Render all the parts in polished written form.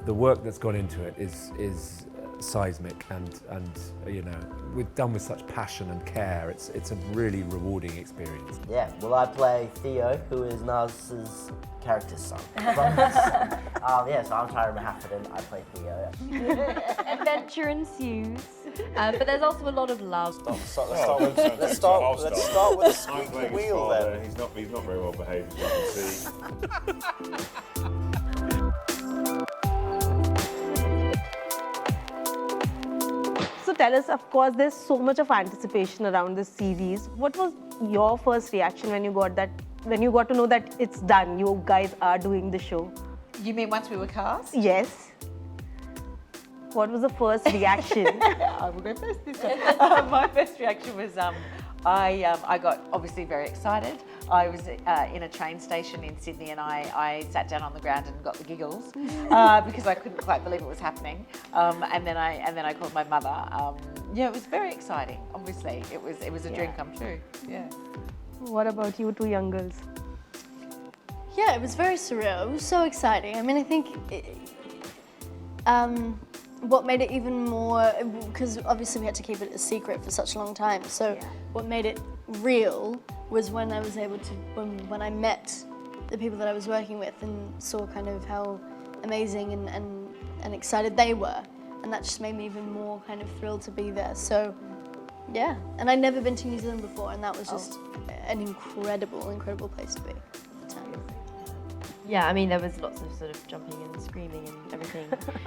the work that's gone into it is seismic, and you know, we've done with such passion and care. It's a really rewarding experience. Yeah, well, I play Theo, who is Nas's character's son. Yeah, so I'm Tyra Harfoot and I play Theo. Adventure ensues, but there's also a lot of love. Let's start with the squeaky wheel then. He's not very well behaved, as you can see. So tell us, of course, there's so much of anticipation around this series. What was your first reaction when you got to know that it's done, you guys are doing the show? You mean once we were cast? Yes. What was the first reaction? I will go first this time. My first reaction was I got obviously very excited. I was in a train station in Sydney and I sat down on the ground and got the giggles because I couldn't quite believe it was happening. And then I called my mother. Yeah, it was very exciting. Obviously, it was a dream come true. Yeah. What about you two young girls? Yeah, it was very surreal. It was so exciting. I mean, I think what made it even more, because obviously we had to keep it a secret for such a long time, so what made it real was when I was able to, when I met the people that I was working with and saw kind of how amazing and excited they were, and that just made me even more kind of thrilled to be there. So yeah, and I'd never been to New Zealand before, and that was just an incredible place to be at the time. Yeah, I mean, there was lots of sort of jumping and screaming and everything,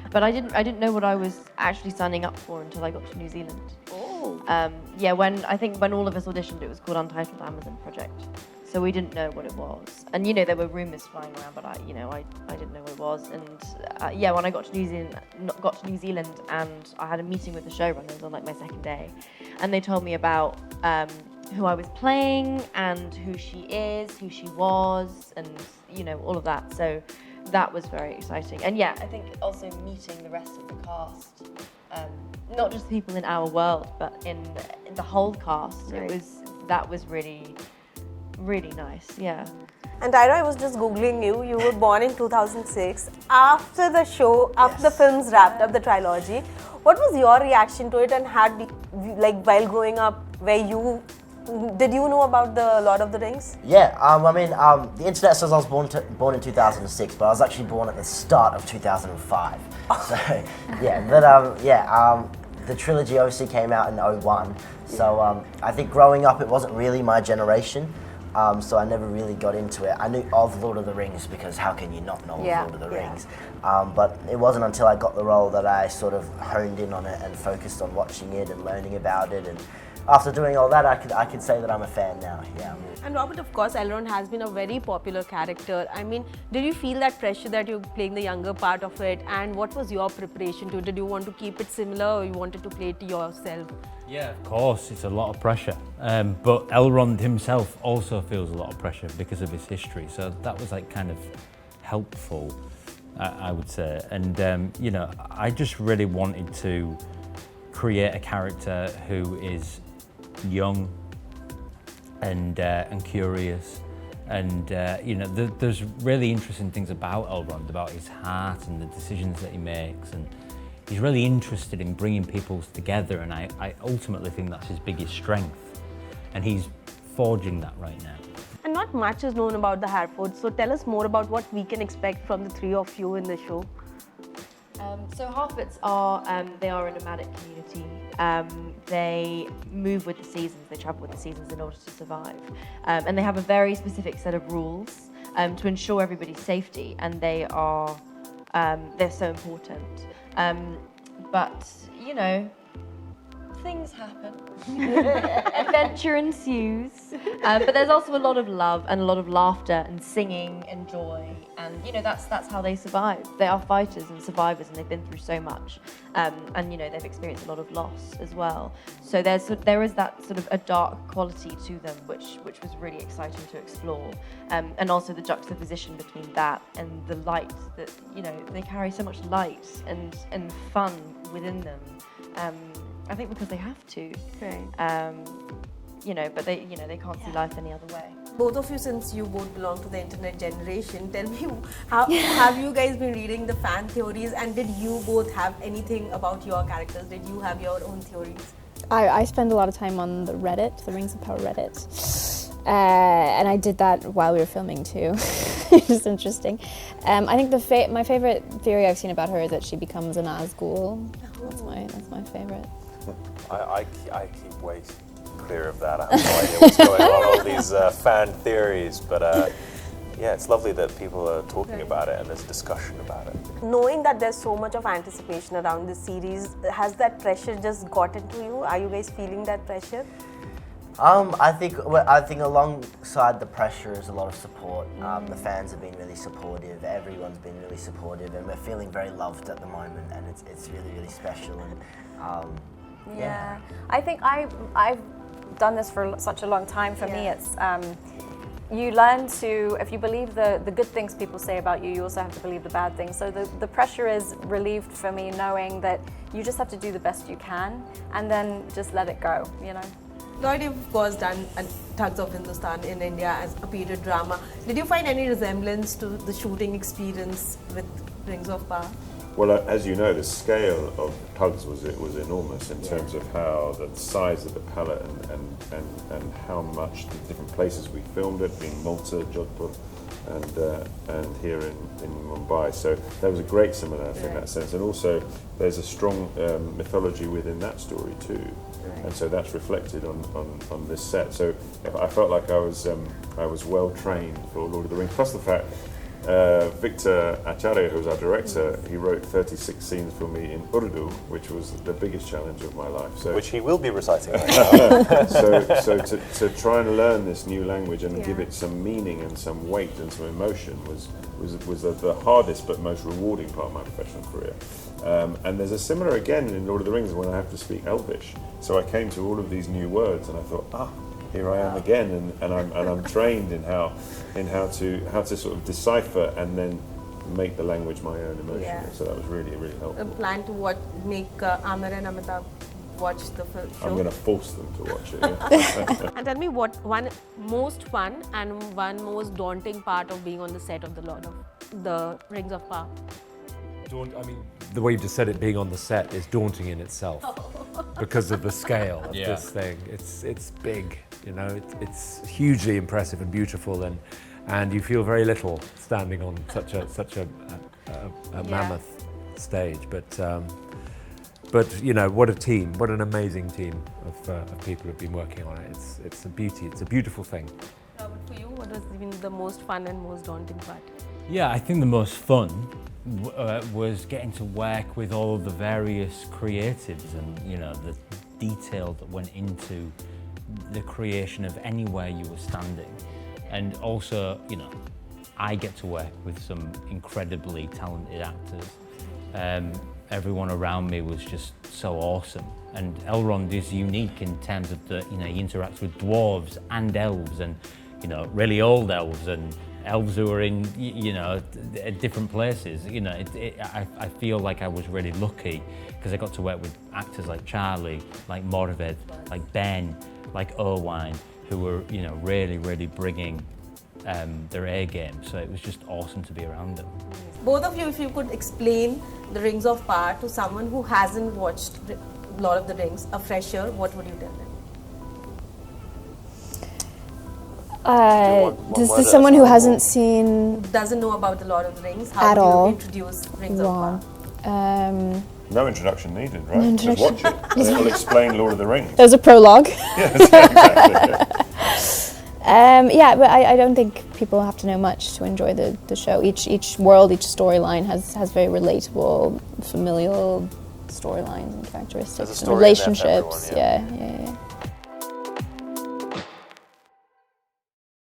but I didn't know what I was actually signing up for until I got to New Zealand. Oh. Yeah, when all of us auditioned, it was called Untitled Amazon Project, so we didn't know what it was. And you know, there were rumours flying around, but I didn't know what it was. And yeah, when I got to New Zealand, and I had a meeting with the showrunners on like my second day, and they told me about who I was playing and who she is, who she was, and you know, all of that. So that was very exciting. And yeah, I think also meeting the rest of the cast, not just people in our world, but in the whole cast. Right. That was really nice. Yeah. And Tyra, I was just Googling you. You were born in 2006. After the show, after the films wrapped up, the trilogy, what was your reaction to it? And like while growing up, did you know about the Lord of the Rings? Yeah, I mean, the internet says I was born in 2006, but I was actually born at the start of 2005. So, yeah, but the trilogy obviously came out in 2001. So I think growing up, it wasn't really my generation. So I never really got into it. I knew of Lord of the Rings because how can you not know of Lord of the Rings? But it wasn't until I got the role that I sort of honed in on it and focused on watching it and learning about it. And after doing all that, I could say that I'm a fan now. Yeah. And Robert, of course, Elrond has been a very popular character. I mean, did you feel that pressure that you're playing the younger part of it? And what was your preparation to it? Did you want to keep it similar, or you wanted to play it yourself? Yeah, of course, it's a lot of pressure. But Elrond himself also feels a lot of pressure because of his history. So that was like kind of helpful, I would say. And you know, I just really wanted to create a character who is young and curious, and you know, there's really interesting things about Elrond, about his heart and the decisions that he makes, and he's really interested in bringing people together, and I ultimately think that's his biggest strength, and he's forging that right now. And not much is known about the Harfoot, so tell us more about what we can expect from the three of you in the show. So Harfoots are they are a nomadic community. They move with the seasons, they travel with the seasons in order to survive. And they have a very specific set of rules to ensure everybody's safety, and they're so important. But, you know, things happen. Adventure ensues. But there's also a lot of love and a lot of laughter and singing and joy. And, you know, that's how they survive. They are fighters and survivors, and they've been through so much. And, you know, they've experienced a lot of loss as well. So there is that sort of a dark quality to them, which was really exciting to explore. And also the juxtaposition between that and the light that, you know, they carry so much light and fun within them. I think because they have to. Right. You know, but they can't see life any other way. Both of you, since you both belong to the internet generation, tell me, how have you guys been reading the fan theories, and did you both have anything about your characters? Did you have your own theories? I spend a lot of time on the Reddit, the Rings of Power Reddit. And I did that while we were filming too. It's interesting. I think my favorite theory I've seen about her is that she becomes an Nazgul. That's my favorite. I keep way clear of that. I have no idea what's going on, all these fan theories, but yeah, it's lovely that people are talking about it and there's discussion about it. Knowing that there's so much of anticipation around this series, has that pressure just got into you? Are you guys feeling that pressure? I think alongside the pressure is a lot of support. The fans have been really supportive. Everyone's been really supportive, and we're feeling very loved at the moment, and it's really special. And yeah, I think I've done this for such a long time. For me, it's you learn to, if you believe the good things people say about you, you also have to believe the bad things. So the pressure is relieved for me, knowing that you just have to do the best you can, and then just let it go. You know. Lloyd, you've of course done Thugs of Hindustan in India as a period drama. Did you find any resemblance to the shooting experience with Rings of Power? Well, as you know, the scale of Tugs was enormous in terms of how the size of the palette and how much the different places we filmed it, being Malta, Jodhpur, and here in Mumbai. So there was a great similarity in that sense, and also there's a strong mythology within that story too. And so that's reflected on this set. So I felt like I was well trained for Lord of the Rings. Plus the fact Victor Acharya, who was our director, he wrote 36 scenes for me in Urdu, which was the biggest challenge of my life. So which he will be reciting right now. so to try and learn this new language and give it some meaning and some weight and some emotion was the hardest but most rewarding part of my professional career. And there's a similar again in Lord of the Rings when I have to speak Elvish. So I came to all of these new words and I thought, here I am again, and I'm trained in how to sort of decipher and then make the language my own emotionally. Yeah. So that was really helpful. A plan to make Amir and Amitabh watch the film show? I'm going to force them to watch it. Yeah. And tell me what one most fun and one most daunting part of being on the set of the Rings of Power. The way you just said it, being on the set is daunting in itself because of the scale of this thing. It's big, you know. It's hugely impressive and beautiful, and you feel very little standing on such a mammoth stage. But you know, what a team! What an amazing team of people who've been working on it. It's a beauty. It's a beautiful thing. Robert, for you, what has been the most fun and most daunting part? Yeah, I think the most fun was getting to work with all of the various creatives and, you know, the detail that went into the creation of anywhere you were standing. And also, you know, I get to work with some incredibly talented actors. Everyone around me was just so awesome. And Elrond is unique in terms of you know, he interacts with dwarves and elves and, you know, really old elves and elves who are in, you know, different places. You know, I feel like I was really lucky because I got to work with actors like Charlie, like Morved, like Ben, like Owain, who were, you know, really bringing their A game. So it was just awesome to be around them. Both of you, if you could explain the Rings of Power to someone who hasn't watched Lord of the Rings, a fresher, what would you tell them? Someone who hasn't seen... Doesn't know about the Lord of the Rings, how at do all. you introduce Rings of Power? No introduction needed, right? No Just watch it. And it will explain Lord of the Rings. There's a prologue. Yes, exactly. Yeah, but I don't think people have to know much to enjoy the show. Each world, each storyline has very relatable, familial storylines and characteristics and relationships. Yeah.